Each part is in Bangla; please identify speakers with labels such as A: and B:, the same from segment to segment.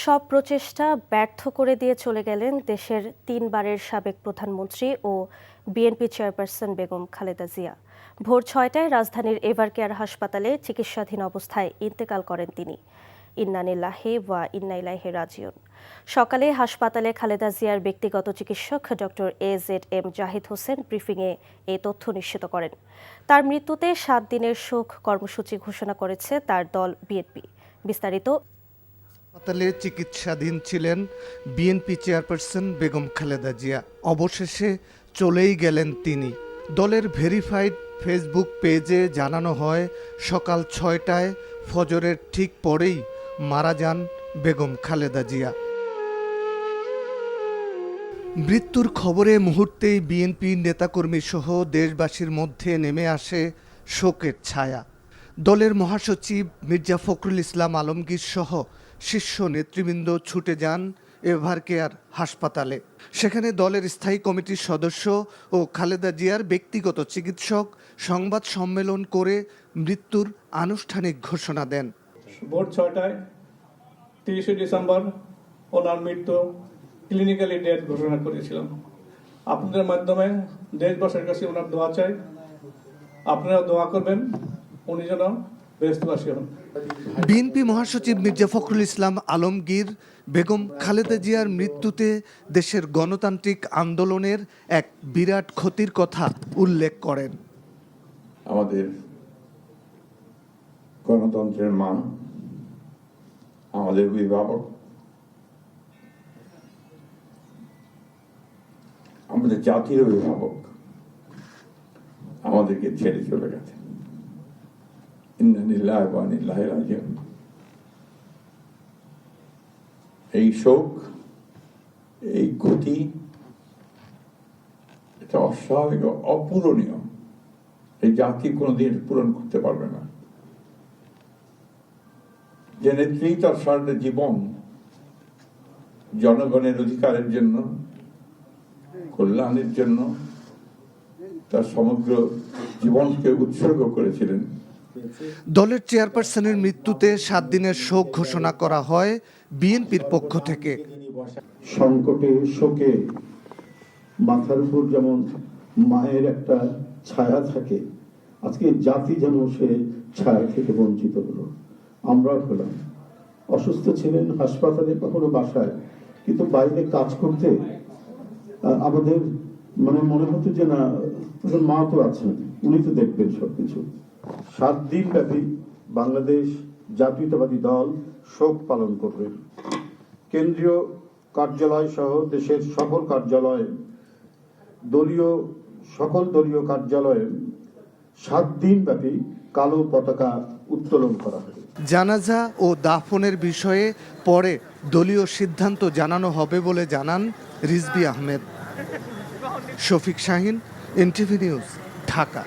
A: সব প্রচেষ্টা ব্যর্থ করে দিয়ে চলে গেলেন দেশের তিনবারের সাবেক প্রধানমন্ত্রী ও বিএনপি চেয়ারপারসন বেগম খালেদা জিয়া। ভোর ৬টায় রাজধানীর এভারকেয়ার হাসপাতালে চিকিৎসাধীন অবস্থায় ইন্তেকাল করেন তিনি। ইন্না লিল্লাহি ওয়া ইন্না ইলাইহি রাজিউন। সকালে হাসপাতালে খালেদা জিয়ার ব্যক্তিগত চিকিৎসক ডক্টর AZM জাহিদ হোসেন ব্রিফিংয়ে এই তথ্য নিশ্চিত করেন। তার মৃত্যুতে ৭ দিনের শোক কর্মসূচি ঘোষণা করেছে তার দল বিএনপি। বিস্তারিত।
B: হাসপাতালে চিকিৎসাধীন ছিলেন বিএনপি চেয়ারপারসন বেগম খালেদা জিয়া। অবশেষে চলেই গেলেন তিনি। দলের ভেরিফাইড ফেসবুক পেজে জানানো হয়, সকাল ৬টায় ফজরের ঠিক পরেই মারা যান বেগম খালেদা জিয়া। মৃত্যুর খবরে মুহূর্তেই বিএনপি নেতাকর্মী সহ দেশবাসীর মধ্যে নেমে আসে শোকের ছায়া। দলের মহাসচিব মির্জা ফখরুল ইসলাম আলমগীর সহ শীর্ষ নেতৃবৃন্দ ছুটে যান এভারকেয়ার হাসপাতালে। সেখানে দলের স্থায়ী কমিটির সদস্য ও খালেদা জিয়ার ব্যক্তিগত চিকিৎসক সংবাদ সম্মেলন করে মৃত্যুর আনুষ্ঠানিক ঘোষণা দেন।
C: ভোর ৬টায় ৩০শে ডিসেম্বর ওনার মৃত্যু ক্লিনিক্যালি ডেথ ঘোষণা করেছিলাম। আপনাদের মাধ্যমে দেশবাসীর কাছে ওনার দোয়া চাই, আপনারা দোয়া করবেন উনি যেন বেহেশতবাসী হন।
B: বিএনপি মহাসচিব মির্জা ফখরুল ইসলাম আলমগীর বেগম খালেদা জিয়ার মৃত্যুতে দেশের গণতান্ত্রিক আন্দোলনের এক বিরাট ক্ষতির কথা উল্লেখ করেন।
D: আমাদের গণতন্ত্রের মা, আমাদের অভিভাবক, আমাদের জাতির অভিভাবক আমাদেরকে ছেড়ে চলে গেছে। ইন্না লিল্লাহি ওয়া ইন্না ইলাইহি রাজিউন। এই শোক, এই ক্ষতি, এটা অস্বাভাবিক, অপূরণীয়। এই জাতি কোনোদিন পূরণ করতে পারবে না। যে নেত্রী তার সারা জীবন জনগণের অধিকারের জন্য, কল্যাণের জন্য তার সমগ্র জীবনকে উৎসর্গ করেছিলেন।
B: দলের চেয়ারপারসনের মৃত্যুতে ৭ দিনের শোক ঘোষণা করা হয় বিএনপির পক্ষ থেকে।
E: সংকটে, শোকে মাথার উপর যেমন মায়ের একটা ছায়া থাকে, আজকে জাতি যেন সে ছায়া থেকে বঞ্চিত হলো। আমরাও হলাম। অসুস্থ ছিলেন হাসপাতালে, কখনো বাসায়, কিন্তু বাইরে কাজ করতে আমাদের মনে হতো যে না, মা তো আছেন, উনি তো দেখবেন সবকিছু। ৭ দিন ব্যাপী বাংলাদেশ জাতীয়তাবাদী দল শোক পালন করবে। কেন্দ্রীয় কার্যালয় সহ দেশের সকল কার্যালয়ে, সকল দলীয় কার্যালয়ে ৭ দিন ব্যাপী কালো পতাকা উত্তোলন করা হবে।
B: জানাজা ও দাফনের বিষয়ে পরে দলীয় সিদ্ধান্ত জানানো হবে বলে জানান রিজভী আহমেদ। Shafiq Shahin, NTV news, Dhaka.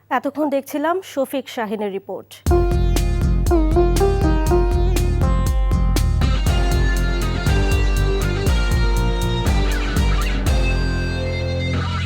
A: এতক্ষণ দেখছিলাম শফিক শাহিনের রিপোর্ট।